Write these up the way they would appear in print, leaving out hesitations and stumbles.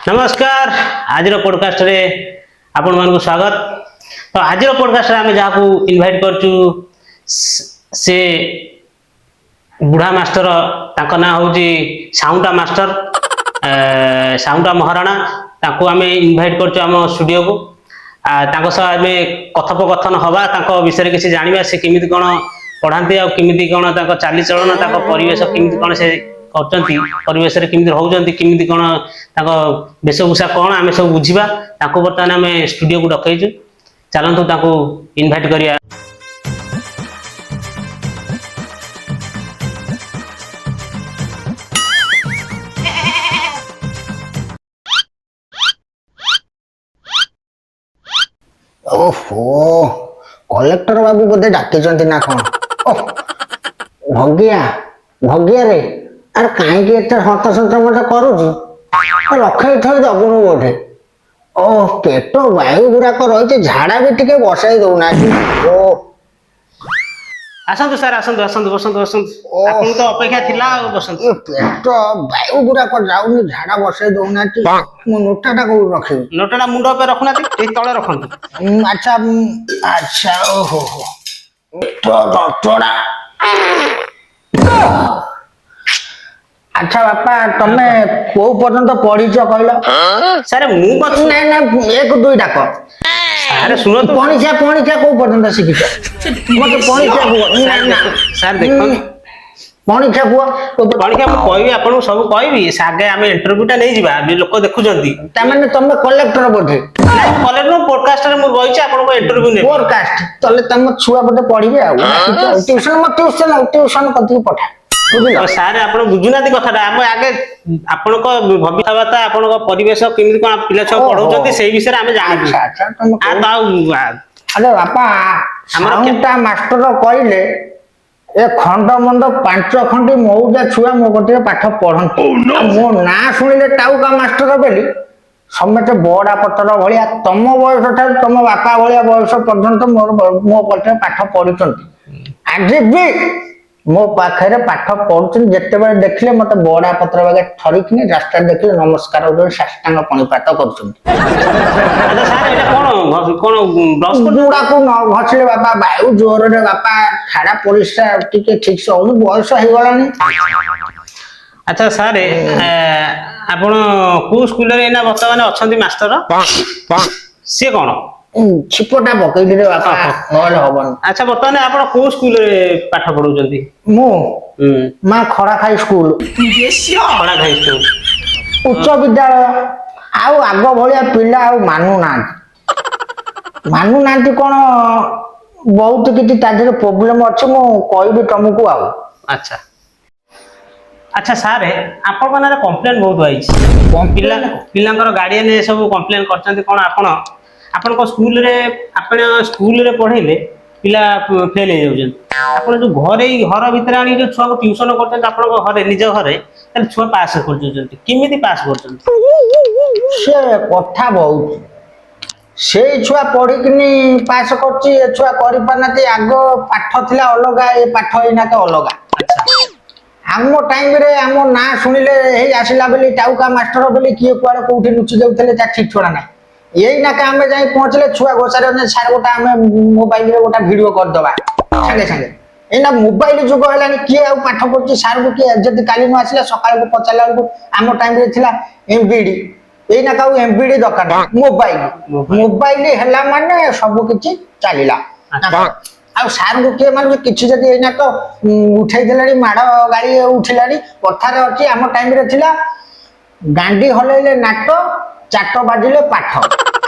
नमस्कार आज पॉडकास्ट रे आपण मानक स्वागत। तो आज पॉडकास्ट रे आमे जाकू इनवाइट करचू से बुढ़ा मास्टर ताको ना होची साउंडा मास्टर साउंडा महाराणा ताको आमे इनवाइट करचू हम स्टूडियो को ताको सह आमे कथोपकथन हवा ताको विषय किसी जानिबा से किमिति कोन पढ़ांती आ किमिति कोन ताको चाली चलन ताको परिवेश किमिति कोन से करचंती परिवेश रे किमिति रहउचंती किमिति कोन ताको वेशभूषा कोन आमे सब बुझिबा ताको बर्तमान आमे स्टूडियो को डकैचू चलंतु ताको इनवाइट करिया। ओहो कलेक्टर बाबू बोधे डाकी ना कौन भगिया भगिया रे अरे कहीं हतसंत मत करुची रखे थोड़े दबुनु बोधे ओ पेट वायु गुराक रही झाड़ा भी टिके बसाई दौना ओ आसंतु सर आसंतु आसंतु बसंतु बसंतु आपन तो अपेक्षा थिला बसंतु पेट वायु गुराक जाउनी झाड़ा बसाई दौना मु नोटाटा को रखी नोटाटा मुंड पे रखना ए तळे रखंतु अच्छा अच्छा ओहो तो डॉक्टरा अच्छा बापा तमे को पर्यंत पढ़ीच कहलो सर मु ना ना एक दुई डाक अरे सुनो तो पणिछा को पर्यंत शिखिछ मते पणिछा को ना ना सर देखो पणिछा को पणिछा मु कहबी आपन सब कहबी सागे हम इंटरव्यूटा नै जिबा लोक देखुजंती ता माने तमे कलेक्टर बोधे कलेक्टर पॉडकास्ट रे मु रहिछ आपन को इंटरव्यू नै पॉडकास्ट तले तम छुआ बोधे पढ़िबे आ ट्यूशन कथि पठा सारे आप बुझुना कथा आम आगे आपण भविष्यवार्ता आपण परिवेश केमी कौन पिला छुआ पढ़ाऊँ से विषय आम जानू। अरे बापा साउंडा मास्टर कहले ए खंड मंड 5 खंडी मौजा छुआ मो गटे पाठ पढ़ती मो ना शुणिले टाउका मास्टर बोली समस्त बड़ा पतर भाया तम बयस ठार तुम बापा भाया बयस पर्यंत मोर मो पटे पाठ पढ़ुं आज भी मो पाखे पाठ पढ़ुन जिते बड़े देखले मत बड़ा पत्र बागे ठरिकी रास्ता देखले नमस्कार साष्टांग पणिपात करगुड़ा को न घसले बापा वायु जोर रे बापा छाड़ा परिश्रा टिके ठीक से होनी बयस हो गलानी। अच्छा सारे आपण को स्कूल रे ना वर्तमान अछंती मास्टर से कोन छिपटा पकई रे बापा नले हबन। अच्छा वर्तमान आपण को स्कूल रे पाठ पढौचंती मु मा खड़ा खाई स्कूल खड़ा खाई स्कूल उच्च विद्यालय आउ आग भलिया पिला आउ मानु नांती कोन बहुत किछि ताजरे प्रॉब्लम अछि मु कहबी तुमको आउ। अच्छा अच्छा सारे आपण माने कंप्लेंट बहुत आइछि पिला पिलांकर गार्डियन सब कंप्लेंट करचंती कोन आपण को स्कूल रे पढ़ेले पिला फेल हो जाउछन आपण जो घर भीतर आनी जो छुआ को ट्यूशन करछन आपण को घरे निज घरे तले छुआ पास कर जउछन किमिति पास करछन से कथा बहुत से छुआ पढ़िकनी पास करछि ए छुआ करि पानाती आगो पाठ थिला अलगा ए पाठ इना के अलगा। अच्छा आमो टाइम रे आमो ना सुनिले हे आसिला बेली टाउका मास्टर बेली किए कुआरे कोठी नुचि जाउतले ता ठीक छोड़ा ना यही ना आम जाए पहुंचले छुआ घोषारे सार गोटा आम मोबाइल रे गोटा वीडियो कर दबा संगे संगे एना मोबाइल जुग हलानी किए आ पाठ पढ़छि सार को किए जदी काली न आसिला सकाळ को पचाला को आम टाइम रे थिला एमबीडी एना का एमबीडी दरकार मोबाइल हला माने सब किछि चालिला आ सार को किए माने किछि जदी एना तो उठै देलानी माड़ गाड़ी उठिलानी पथारे अछि आम टाइम रे थिला गांडी हलैले नाटो 4 बाजिले पाठ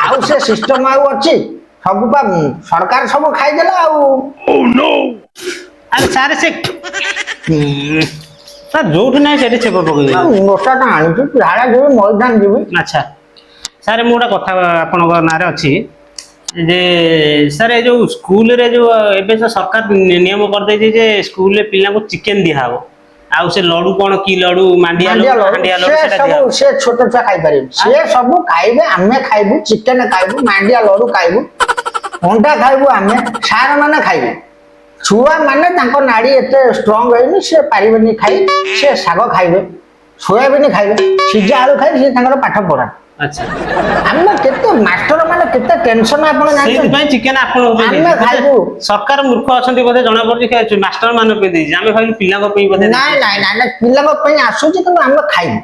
आउ से सिस्टम आउ अछि सब पा सरकार सब खाइ देला आउ ओ नो अरे सारे से सर जोठ नै सेठी छेप पकई मोटा ता आनी तू झाड़ा जेबी मैदान जेबी। अच्छा सारे मोटा कथा आपन नारे अछि जे सर ए जो स्कूल रे जो एबे से सरकार नियम कर दे जे स्कूल रे पिला को चिकन दिया हो आउ से लडू कोन की लडू मांडिया लडू सेटा दिया से छोट छुआ खाइ पारे से सब खाइबे आमे खाइबु चिकन खाइबु मांडिया लडू खाइबु अंडा खाइबु आमे सार माने खाइबे छुआ माने तांको नाड़ी एते स्ट्रांग होइनी से पारिबेनी खाइ से साग खाइबे सोयाबीन खाइबे सिजा आलू खाइ से तांकर पाठ पढा ଆଚ୍ଛା ଆମେ କେତେ ମାଷ୍ଟର ମାନେ କେତେ ଟେନସନ ଆପଣ ଜାଣିଛନ୍ତି? ସେଇଥିପାଇଁ ଚିକେନ ଆପଣଙ୍କ ପାଇଁ ଆମେ ଦେଇଛି। ଖାଇବୁ। ସରକାର ମୂର୍ଖ ଅଛନ୍ତି ବୋଧେ ଜଣା ପଡୁଛି ମାଷ୍ଟର ମାନଙ୍କ ପାଇଁ ଦେଇଛି ଆମେ ଭାବିଲୁ ପିଲାଙ୍କ ପାଇଁ ବୋଧେ ନାଇଁ ଦେଇଛି। ନାଇଁ ନାଇଁ ନାଇଁ ପିଲାଙ୍କ ପାଇଁ ଆସୁଛି କିନ୍ତୁ ଆମେ ଖାଇବୁ।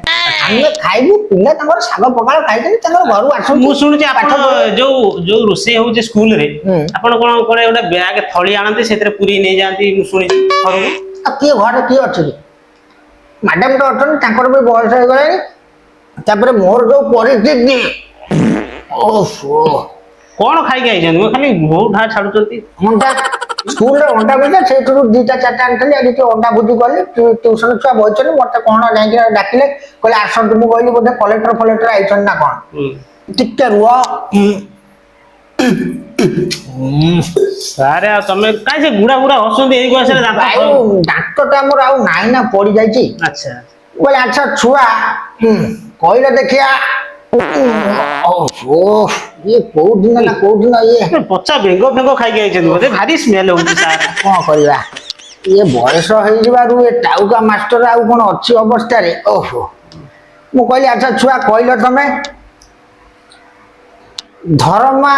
ଆମେ ଖାଇବୁ ପିଲା ତାଙ୍କର ଶାଗ ପଖାଳ ଖାଇଛନ୍ତି ତାଙ୍କର ଘରୁ ଆସନ୍ତି। ମୁଁ ଶୁଣୁଛି ପାଠ ଆପଣ ପଢିବେ। ଯୋଉ ରୋଷେଇ ହଉଛି ସ୍କୁଲରେ ହୁଁ। ଆପଣ କଣ ଗୋଟେ ବ୍ୟାଗ ଥଳି ଆଣନ୍ତି ସେଥିରେ ପୁରୀ ନେଇଯାଆନ୍ତି ମୁଁ ଶୁଣିଛି ଘରକୁ। ଆଉ କିଏ ଘରେ କିଏ ଅଛି କି? ମ୍ୟାଡାମ ତ ଅଛନ୍ତି ତାଙ୍କର ବି ବୟସ ହେଇଗଲାଣି। ତାପରେ ମୋର ଯୋଉ ପରିସ୍ଥିତି ଓହୋ କଣ ଖାଇକି ଆଇଛନ୍ତି ମୁଁ ଖାଲି ବହୁତ ଢା ଛାଡୁଛନ୍ତି। ଅଣ୍ଡା ସ୍କୁଲରେ ଅଣ୍ଡା ଭୁଜିଆ ସେଇଥିରୁ 2ଟା 4ଟା ଆଣିଥିଲି ଆଜି ଟିକେ ଅଣ୍ଡା ଭୁଜି କଲି ଟ୍ୟୁସନ ଛୁଆ ବଇଛନ୍ତି ମତେ କଣ ଯାଇକି ଡାକିଲେ କହିଲେ ଆସନ୍ତୁ ମୁଁ କହିଲି ବୋଧେ କଲେକ୍ଟର ଫଲେକ୍ଟର ଆଇଛନ୍ତି ନା କଣ ହୁଁ। ଟିକେ ରୁହ ସାରେ ଆଉ ତମେ କାଇଁ ସେ ଗୁଡା ହସୁଛନ୍ତି ଏଇ ବୟସରେ ଦାନ୍ତ ଭାଇ ଦାନ୍ତଟା ଆମର ଆଉ ନାହିଁ ନା ପଡିଯାଇଛି। ଆଚ୍ଛା କହିଲେ ଆଚ୍ଛା ଛୁଆ କହିଲେ ଦେଖିଆ ଓହୋ ଇଏ କୋଉ ଦିନ ନା କୋଉ ଦିନ ଇଏ ପଚା ବେଙ୍ଗ ଫେଙ୍ଗ ଖାଇକି ଆଇଛନ୍ତି ବୋଧେ ଭାରି ସ୍ମେଲ ହଉଛି ସାର୍। କଣ କରିବା ଇଏ ବୟସ ହେଇଯିବାରୁ ଏ ଟାଉକା ମାଷ୍ଟର ଆଉ କଣ ଅଛି ଅବସ୍ଥାରେ ଓହୋ ମୁଁ କହିଲି ଆଚ୍ଛା ଛୁଆ କହିଲ ତମେ ଧରମା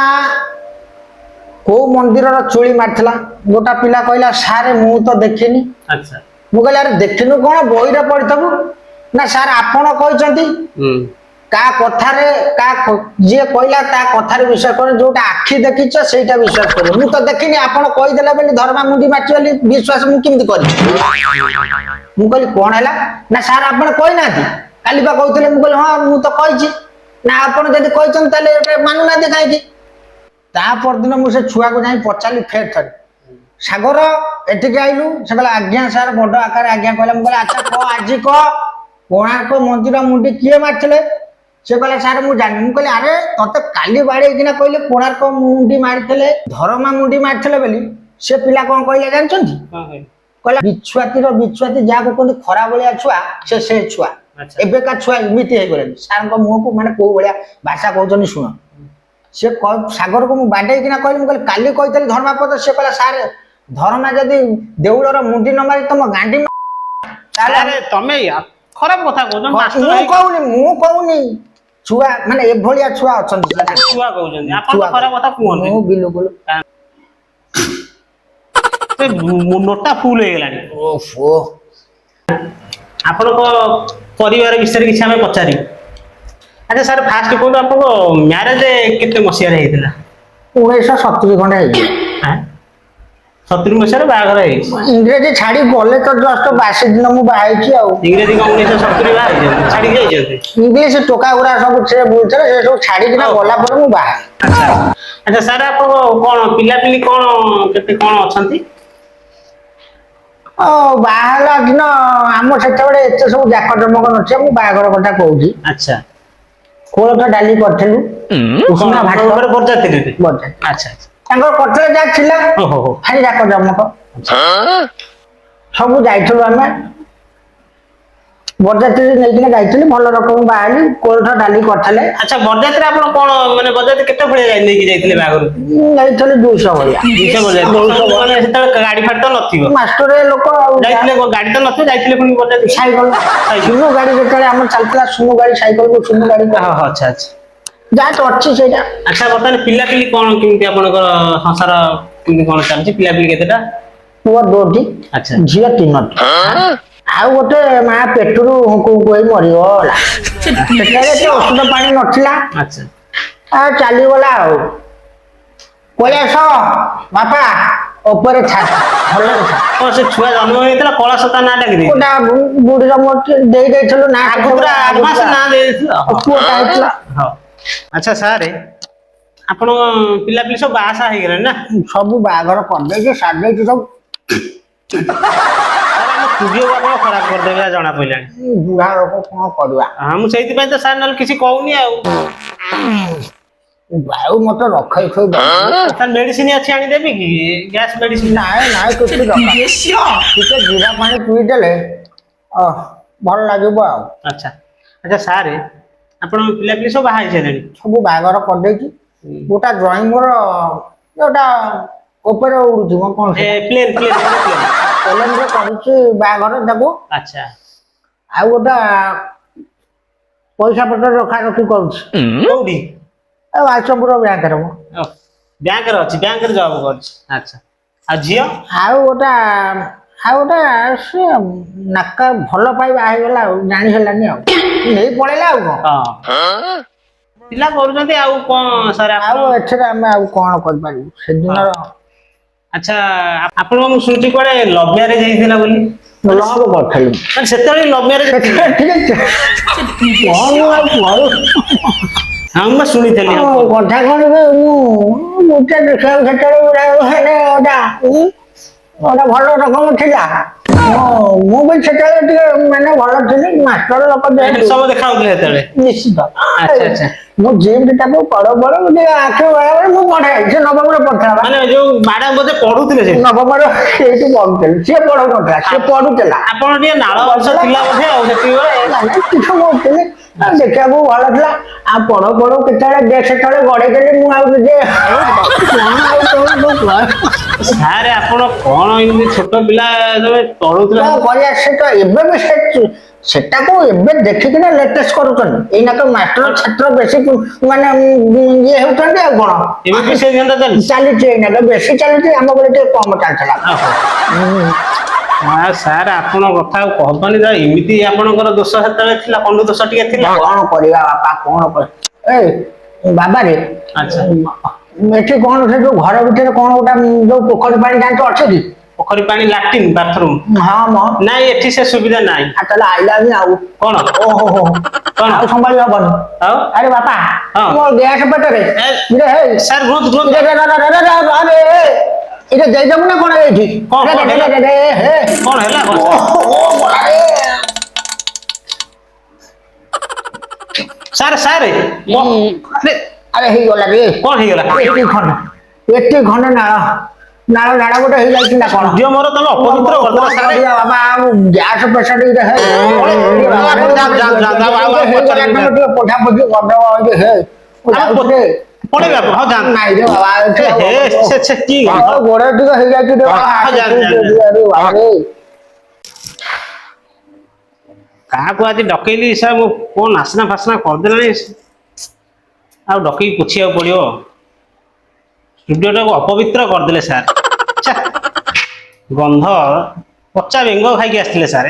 କୋଉ ମନ୍ଦିରର ଚୁଳି ମାରିଥିଲା? ଗୋଟା ପିଲା କହିଲା ସାରେ ମୁଁ ତ ଦେଖିନି। ଆଚ୍ଛା ମୁଁ କହିଲି ଆରେ ଦେଖିନୁ କଣ ବହିରେ ପଢିଥବୁ ନା ସାର୍ ଆପଣ କହିଛନ୍ତି। ହୁଁ କାହା କଥାରେ ଯିଏ କହିଲା ତା କଥାରେ ବିଶ୍ୱାସ କର ଯୋଉଟା ଆଖି ଦେଖିଛ ସେଇଟା ବିଶ୍ୱାସ କରିବ ମୁଁ ତ ଦେଖିନି ଆପଣ କହିଦେଲା ବୋଲି ଧର୍ମା ମୁଣ୍ଡି ମାରିଛି ବୋଲି ବିଶ୍ୱାସ ମୁଁ କେମିତି କରିବି? ମୁଁ କହିଲି କଣ ହେଲା ନା ସାର୍ ଆପଣ କହିନାହାନ୍ତି କାଲି ବା କହୁଥିଲେ ମୁଁ କହିଲି ହଁ ମୁଁ ତ କହିଛି ନା ଆପଣ ଯଦି କହିଛନ୍ତି ତାହେଲେ ଏବେ ମାନୁନାହାନ୍ତି କାହିଁକି? ତା ପରଦିନ ମୁଁ ସେ ଛୁଆକୁ ଯାଇ ପଚାରିଲି ଫେର ଥରେ ସାଗର ଏଠିକି ଆଇଲୁ ସେ କହିଲା ଆଜ୍ଞା ସାର୍ ବଡ ଆକାରରେ ଆଜ୍ଞା କହିଲା ମୁଁ କହିଲି ଆଚ୍ଛା କହ ଆଜି କହ କୋଣାର୍କ ମନ୍ଦିର ମୁଣ୍ଡି କିଏ ମାରିଥିଲେ? ସେ କହିଲା ସାର୍ ମୁଁ ଜାଣିନି ମୁଁ କହିଲି ଆରେ ତତେ କାଲି ବାଡେଇକିନା କହିଲେ କୋଣାର୍କ ମୁଣ୍ଡି ମାରିଥିଲେ ଧରମା ମୁଣ୍ଡି ମାରିଥିଲେ ବୋଲି ସେ ପିଲା କଣ କହିଲେ ଜାଣିଛନ୍ତି? କହିଲା ବିଛୁଆତିର ବିଛୁଆତି ଯାହାକୁ କୁହନ୍ତି ଖରା ଭଳିଆ ଛୁଆ ସେ ଛୁଆ ଆଚ୍ଛା। ଏବେକା ଛୁଆ ଏମିତି ହେଇଗଲେଣି ସାରଙ୍କ ମୁହଁକୁ ମାନେ କୋଉ ଭଳିଆ ଭାଷା କହୁଛନ୍ତି ଶୁଣ ସେ ସାଗରକୁ ମୁଁ ବାଡେଇକିନା କହିଲି ମୁଁ କହିଲି କାଲି କହିଥିଲି ଧର୍ମାପଦ ସେ କହିଲା ସାର୍ ଧରମା ଯଦି ଦେଉଳର ମୁଣ୍ଡି ନ ମାରି ତମ ଗାଣ୍ଡି ତାହେଲେ ତମେ ଖରାପ କଥା କହୁଛ ମୁଁ କହୁନି ଛୁଆ ମାନେ ଏଭଳିଆ ଛୁଆ ଅଛନ୍ତି ଛୁଆ କହୁଛନ୍ତି ଆପଣ ତ ଛୁଆ ଖରାପ କଥା କୁହନ୍ତି। ମୁଁ ବିଲକୁଲ ସେ ନୋଟା ଫୁଲ ହେଇଗଲାଣି। ଓହୋ ଆପଣଙ୍କ ପରିବାର ବିଷୟରେ କିଛି ଆମେ ପଚାରିବୁ। ଆଚ୍ଛା ସାର୍ ଫାଷ୍ଟ କୁହନ୍ତୁ ଆପଣଙ୍କ ମ୍ୟାରେଜ କେତେ ମସିହାରେ ହେଇଥିଲା? 1970 ଖଣ୍ଡେ ହେଇଛି। 70 ମସିହାରେ ବାହାଘର ହେଇଛି। ଇଂରେଜୀ ଛାଡି ଗଲେ ତ ଜଷ୍ଟ 22 ଦିନ ମୁଁ ବାହା ହେଇଛି ଆଉ ଇଂରେଜୀ କଣ 1970 ବାହା ହେଇଛନ୍ତି ଛାଡିକି ଯାଇଛନ୍ତି? ଇଂଲିଶ ଟୋକା ଗୁଡା ସବୁ ସେ ବୁଲୁଥିଲେ ସେ ସବୁ ଛାଡିକିନା ଗଲା ପରେ ମୁଁ ବାହା ଆଚ୍ଛା ଆଚ୍ଛା ସାର୍ ଆପଣଙ୍କ କଣ ପିଲାପିଲି କଣ କେତେ କଣ ଅଛନ୍ତି? ବାହାହେଲା ଦିନ ଆମ ସେତେବେଳେ ଏତେ ସବୁ ଜାକ ଜମକ ନଥିଲା ମୁଁ ବାହାଘର କଥା କହୁଛି। ଆଚ୍ଛା କୋଳଥ ଡାଲି କରିଥିଲୁ ଉଷୁନା ଭାତ ବରଯାତ୍ରୀରେ ବରଯାତ୍ରୀ ଆଚ୍ଛା ତାଙ୍କର କରିଥିଲେ ଯାହା ଥିଲା ଓହୋ ଭାରି ଜାକ ଜମକ ସବୁ ଯାଇଥିଲୁ ଆମେ ବରଯାତ୍ରୀ ନେଇକିନା ଯାଇଥିଲି ଭଲ ରକମ ବାହା ହେଲି କୋଳଥ ଡାଲି କରିଥିଲେ। ଆଚ୍ଛା ବରଯାତ୍ରୀ ଆପଣ କଣ ମାନେ ବରଯାତ୍ରୀ କେତେ ଭଳିଆ ନେଇକି ଯାଇଥିଲେ ବାହାଘରକୁ? ନେଇଥିଲି 200 ଭଳିଆ 200 ବରଯାତ୍ରୀ ମାନେ ସେତେବେଳେ ଗାଡି ଫାଡି ତ ନଥିବ ମାଷ୍ଟର ଲୋକ ଆଉ ଯାଇଥିଲେ ଗାଡି ତ ନଥିବ ଯାଇଥିଲେ ପୁଣି ବରଯାତ୍ରୀ ସାଇକେଲ ସୁନୁ ଗାଡି ଯେତେବେଳେ ଆମର ଚାଲିଥିଲା ସୁନୁ ଗାଡି ସାଇକେଲ ସୁନୁ ଗାଡି ଆଚ୍ଛା ଆଚ୍ଛା ଯାହା ତ ଅଛି ସେଇଟା। ଆଚ୍ଛା ବର୍ତ୍ତମାନ ପିଲାପିଲି କଣ କେମିତି ଆପଣଙ୍କର ସଂସାର କେମିତି କଣ ଚାଲିଛି ପିଲାପିଲି କେତେଟା? ପୁଅ 2ଟି ଆଚ୍ଛା ଝିଅ 3ଟି ଆଉ ଗୋଟେ ମା ପେଟରୁ ହୁକୁ ହୁକୁ ହେଇ ମରିଗଲା ସେତେବେଳେ ଏତେ ଔଷଧ ପାଣି ନଥିଲା ଆଚ୍ଛା ଆଉ ଚାଲିଗଲା ଆଉ ପଳେଇ ଆସ ବାପା ଉପରେ ଛାତ ଭଲରେ ଛାତ କଣ ସେ ଛୁଆ ଜନ୍ମ ହେଇଥିଲା କଳା ସତା ନା ଡାକିଦେଇଥିଲେ? ଗୋଟା ବୁଢୀର ଦେଇ ଦେଇଥିଲୁ ନା ଆଗତୁରା ଆଡଭାନ୍ସ ନା ଦେଇଦେଇଥିଲ ପୁଅଟା ହେଇଥିଲା। ହଉ ଆଚ୍ଛା ସାର୍ ଆପଣ ପିଲାପିଲି ସବୁ ବାହାସାହା ହେଇଗଲେଣି ନା? ସବୁ ବାହାଘର କରିଦେଇଛି ସାରି ଦେଇଛି ସବୁ ଷ୍ଟୁଡିଓ ଆପଣ ଖରାପ କରିଦେବେ ଜଣା ପଇଲାଣି। ବୁଢା ଲୋକ କଣ କରିବା ହଁ ମୁଁ ସେଇଥିପାଇଁ ତ ସାର୍ ନହେଲେ କିଛି କହୁନି ଆଉ ଆଉ ମତେ ରଖେଇ ଥୋଇ ସାର୍ ମେଡିସିନ ଅଛି ଆଣିଦେବି କି ଗ୍ୟାସ୍ ମେଡିସିନ? ନାଇଁ ନାଇଁ କିଛି ଟିକେ ଜିରା ପାଣି ପିଇଦେଲେ ଭଲ ଲାଗିବ ଆଉ। ଆଚ୍ଛା ଆଚ୍ଛା ସାର୍ ଆପଣ ପିଲାପିଲି ସବୁ ବାହା ହେଇସାରିଲେଣି? ସବୁ ବାହାଘର କରିଦେଇଛି ଗୋଟା ଡ୍ରଇଂ ମୋର ଯୋଉଟା ଉପରେ ଉଡୁଛି ମ କଣ କରିଛି ବାହାଘର ତାକୁ ଆଚ୍ଛା ଆଉ ଗୋଟା ପଇସା ପତ୍ର ରଖାରଖି କରୁଛି କୋଉଠି? ଏ ବାଲଚନ୍ଦ୍ରପୁର ବ୍ୟାଙ୍କରେ ମୁଁ। ବ୍ୟାଙ୍କରେ ଅଛି, ବ୍ୟାଙ୍କରେ ଜବ୍ କରୁଛି। ଆଚ୍ଛା, ଆଉ ଝିଅ? ଆଉ ଗୋଟେ ସେ ନାକା ଭଲ ପାଇବା ହେଇଗଲା ଆଉ ଜାଣି ହେଲାନି ଆଉ ନେଇ ପଳେଇଲା ଆଉ କଣ। ହଁ, ପିଲା କରୁଛନ୍ତି ଆଉ କଣ ସାର୍ ଆଉ ଏଥିରେ ଆମେ ଆଉ କଣ କରିପାରିବୁ ସେଦିନର। ଆଚ୍ଛା, ଆପଣ ମୁଁ ଶୁଣୁଛି କୁଆଡେ ଲଭ୍ ମ୍ୟାରେଜ ହେଇଥିଲା ବୋଲି। ଲଭ୍ କରିଥିଲୁ ମାନେ ସେତେବେଳେ ଲଭ୍ ମ୍ୟାରେଜ ଥିଲା? କଣ ଆଉ କରୁ ହଁ ମୁଁ ଶୁଣିଥିଲି। କଥା କଣ କି ମୁଁ ଗୋଟେ ଦେଖିବାକୁ ସେତେବେଳେ ଗୋଟେ ଭଲ ରକମ ଥିଲା। ମୁଁ ବି ସେତେବେଳେ ଟିକେ ମାନେ ଭଲ ଥିଲି, ମାଷ୍ଟର ଲୋକ ଯେହେତୁ ସବୁ ଦେଖାଉଥିଲେ ସେତେବେଳେ? ନିଶ୍ଚିତ। ଆଚ୍ଛା ଆଚ୍ଛା। ମୁଁ ଯେମିତି ତାକୁ ପଢ ଟିକେ ଆଖି ବେଳାବେଳେ ମୁଁ ପଢେ, ସେ ନବମରେ ପଢୁଥିଲା। ମାନେ ଯୋଉ ମ୍ୟାଡାମ ବୋଧେ ପଢୁଥିଲେ ସେ? ନବମରେ ସେଇଠି ପଢୁଥିଲି, ସିଏ ପଢଉନଥିଲା, ସିଏ ପଢୁଥିଲା। ଆପଣ ଟିକେ ନାଳ ଅଂଶ ଥିଲା ବୋଧେ ଆଉ ସେତିକିବେଳେ? ପଢୁଥିଲି ଦେଖିବାକୁ ଭଲ ଥିଲା। ଆଉ ପଢୁ ପଢୁ କେତେବେଳେ ଦେଶ ତଳେ ଗଡେଇ ଦେଲି ମୁଁ ଆଉ ନିଜେ ସାର୍ ଆପଣ କଣ ଏମିତି ଛୋଟ ପିଲା ତମେ ପଢୁଥିଲା? କରିବା ସେ ତ ଏବେ ବି ସେଟାକୁ ଏବେ ଦେଖିକିନା ଲେଟେଷ୍ଟ କରୁଛନ୍ତି। ଏଇନା ତ ମାଷ୍ଟର ଛାତ୍ର ବେଶୀ ମାନେ ଇଏ ହେଉଛନ୍ତି ଆଉ କଣ। ଏବେ ବି ସେ ଧନ୍ଦା ଚାଲିଛି? ଚାଲିଛି ଏଇନା ତ ବେଶୀ ଚାଲିଛି, ଆମ ବେଳେ ଟିକେ କମ ଚାଲିଥିଲା। ସାର୍ ଆପଣଙ୍କ କଥା ଆଉ କହିବନି, ଏମିତି ଆପଣଙ୍କର ଦୋଷ ସେତେବେଳେ ଥିଲା, କଣ୍ଡୁ ଦୋଷ ଟିକେ ଥିଲା। କଣ କରିବା ବାପା, କଣ ଏ ବାବାରେ ଆଚ୍ଛା। ଏଠି କଣ ସେ ଯୋଉ ଘର ଭିତରେ କଣ ଗୋଟେ ଯୋଉ ପୋଖରୀ ପାଣି ଜାଣିଛ ଅଛି କି? ପୋଖରୀ ପାଣି, ଲାଟ୍ରିନ୍, ବାଥରୁମ୍? ହଁ ମ ନାଇଁ, ଏଠି ସେ ସୁବିଧା ନାହିଁ। ତାହେଲେ ଆଇଲାନି ଆଉ କଣ? ଓହୋ କଣ ଆଉ ସମ୍ଭାଳି ହବନି। ଆଉ? ଆରେ ବାପା ହଁ ମୋ ଗ୍ୟାସ ପେଟରେ ସାର୍ ରୁହନ୍ତୁ ରୁହନ୍ତୁ। ଏଇଟା ଦେଇଦବୁ ନା କଣ ଏଇଠି? କଣ ହେଲା? କଣ ହେଲା? ସାର୍ ସାର୍ ଆରେ ହେଇଗଲା ରେ। କଣ ହେଇଗଲା? ଏତେ ଖଣ୍ଡେ ନାଳ ଝାଡା ଗୋଟେ ହେଇଯାଇଛି ନା କଣ? ସୂର୍ଯ୍ୟ ମୋର ତମେ ଅପବିତ୍ର କରିଦେଲ ସାର୍। ବାବା ଗ୍ୟାସ ପେସେଣ୍ଟ ଆପଣ ଯାଆନ୍ତୁ ଆଉ ପଚାରିବି ଟିକେ ପୋଛାପୋଛି କରିଦବ ହେ ପଳେଇବେ ଆପଣ? ହଁ ଯାଆନ୍ତୁ। ନାଇଁ ରେ ବାବା କି ଗୋଡ ଟିକେ ହେଇଯାଇଛି କାହାକୁ ଆଜି ଡକେଇଲି ସାର୍, ମୁଁ କଣ ନାସନା ଫାସନା କରିଦେଲାଣି। ଆଉ ଡକେଇକି ପୋଛିବାକୁ ପଡିବ। ଷ୍ଟୁଡିଓଟାକୁ ଅପବିତ୍ର କରିଦେଲେ ସାର୍। ଗନ୍ଧ, ପଚା ବେଙ୍ଗ ଖାଇକି ଆସିଥିଲେ ସାର୍।